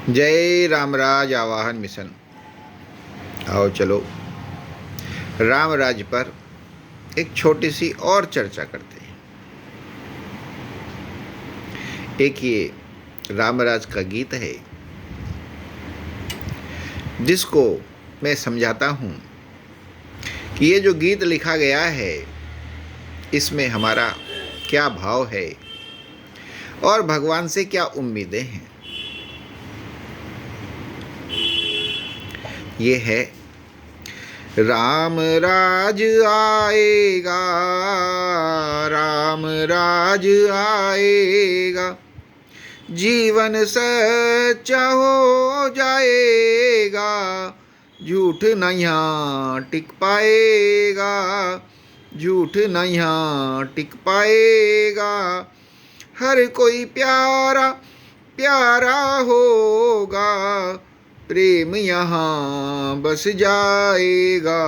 जय रामराज आवाहन मिशन। आओ चलो रामराज पर एक छोटी सी और चर्चा करते हैं। एक ये रामराज का गीत है जिसको मैं समझाता हूँ कि ये जो गीत लिखा गया है इसमें हमारा क्या भाव है और भगवान से क्या उम्मीदें हैं। ये है राम राज आएगा, राम राज आएगा, जीवन सच्चा हो जाएगा, झूठ न यहाँ टिक पाएगा, झूठ न यहाँ टिक पाएगा, हर कोई प्यारा प्यारा होगा, प्रेम यहाँ बस जाएगा,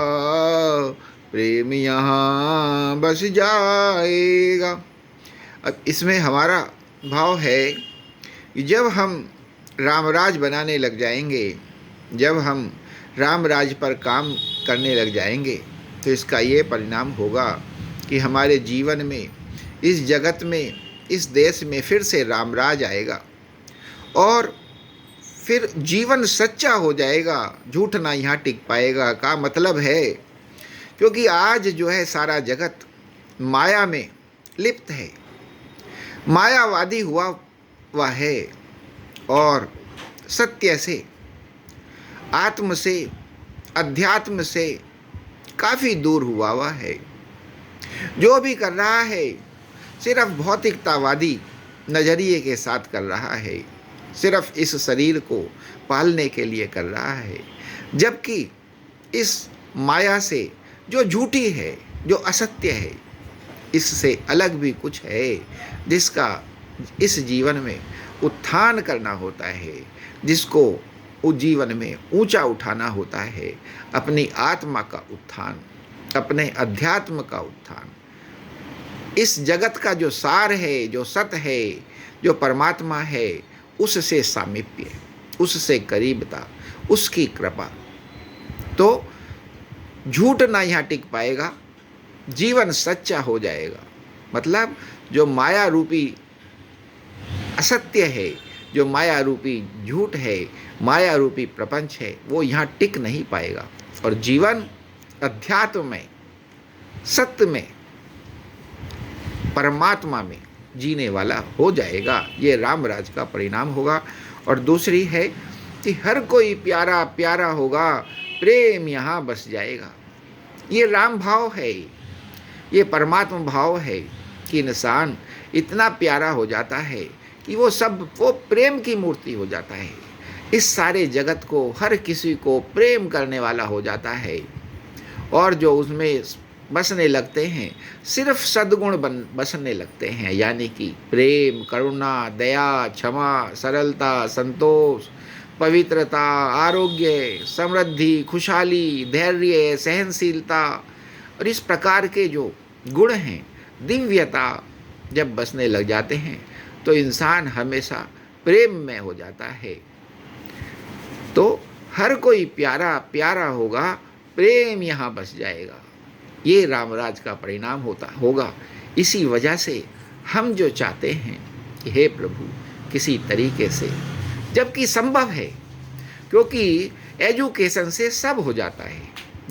प्रेम यहाँ बस जाएगा। अब इसमें हमारा भाव है कि जब हम रामराज बनाने लग जाएंगे, जब हम रामराज पर काम करने लग जाएंगे तो इसका ये परिणाम होगा कि हमारे जीवन में, इस जगत में, इस देश में फिर से रामराज आएगा और फिर जीवन सच्चा हो जाएगा, झूठ ना यहाँ टिक पाएगा। का मतलब है क्योंकि आज जो है सारा जगत माया में लिप्त है, मायावादी हुआ हुआ है और सत्य से, आत्म से, अध्यात्म से काफ़ी दूर हुआ है। जो भी कर रहा है सिर्फ भौतिकतावादी नज़रिए के साथ कर रहा है, सिर्फ इस शरीर को पालने के लिए कर रहा है, जबकि इस माया से जो झूठी है, जो असत्य है, इससे अलग भी कुछ है जिसका इस जीवन में उत्थान करना होता है, जिसको उस जीवन में ऊंचा उठाना होता है, अपनी आत्मा का उत्थान, अपने अध्यात्म का उत्थान। इस जगत का जो सार है, जो सत्य है, जो परमात्मा है, उससे सामीप्य, उससे करीबता, उसकी कृपा, तो झूठ ना यहाँ टिक पाएगा, जीवन सच्चा हो जाएगा। मतलब जो माया रूपी असत्य है, जो माया रूपी झूठ है, माया रूपी प्रपंच है, वो यहाँ टिक नहीं पाएगा और जीवन अध्यात्म में, सत्य में, परमात्मा में जीने वाला हो जाएगा। ये रामराज का परिणाम होगा। और दूसरी है कि हर कोई प्यारा प्यारा होगा, प्रेम यहाँ बस जाएगा। ये राम भाव है, ये परमात्मा भाव है कि इंसान इतना प्यारा हो जाता है कि वो प्रेम की मूर्ति हो जाता है, इस सारे जगत को, हर किसी को प्रेम करने वाला हो जाता है। और जो उसमें बसने लगते हैं सिर्फ सद्गुण बसने लगते हैं, यानी कि प्रेम, करुणा, दया, क्षमा, सरलता, संतोष, पवित्रता, आरोग्य, समृद्धि, खुशहाली, धैर्य, सहनशीलता और इस प्रकार के जो गुण हैं, दिव्यता जब बसने लग जाते हैं तो इंसान हमेशा प्रेम में हो जाता है। तो हर कोई प्यारा प्यारा होगा, प्रेम यहाँ बस जाएगा। ये रामराज का परिणाम होगा। इसी वजह से हम जो चाहते हैं कि हे प्रभु किसी तरीके से, जबकि संभव है क्योंकि एजुकेशन से सब हो जाता है,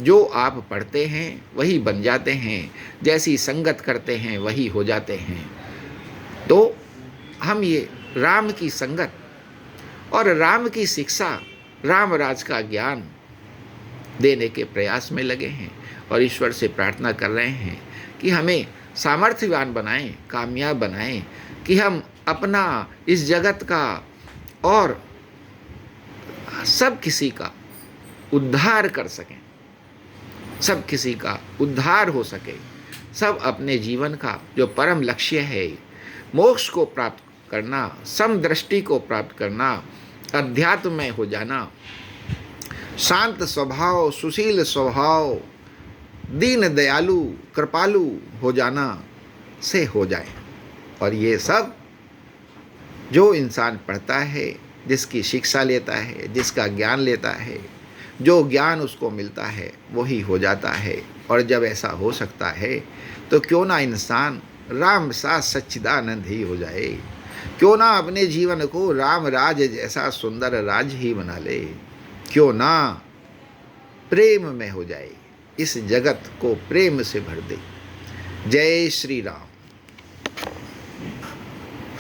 जो आप पढ़ते हैं वही बन जाते हैं, जैसी संगत करते हैं वही हो जाते हैं। तो हम ये राम की संगत और राम की शिक्षा, रामराज का ज्ञान देने के प्रयास में लगे हैं और ईश्वर से प्रार्थना कर रहे हैं कि हमें सामर्थ्यवान बनाएं, कामयाब बनाएं, कि हम अपना इस जगत का और सब किसी का उद्धार कर सकें, सब किसी का उद्धार हो सके, सब अपने जीवन का जो परम लक्ष्य है, मोक्ष को प्राप्त करना, समदृष्टि को प्राप्त करना, अध्यात्म में हो जाना, शांत स्वभाव, सुशील स्वभाव, दीन दयालु कृपालु हो जाना से हो जाए। और ये सब जो इंसान पढ़ता है, जिसकी शिक्षा लेता है, जिसका ज्ञान लेता है, जो ज्ञान उसको मिलता है वही हो जाता है। और जब ऐसा हो सकता है तो क्यों ना इंसान राम सा सच्चिदानंद ही हो जाए, क्यों ना अपने जीवन को राम राज जैसा सुंदर राज ही बना ले, क्यों ना प्रेम में हो जाए, इस जगत को प्रेम से भर दे। जय श्री राम।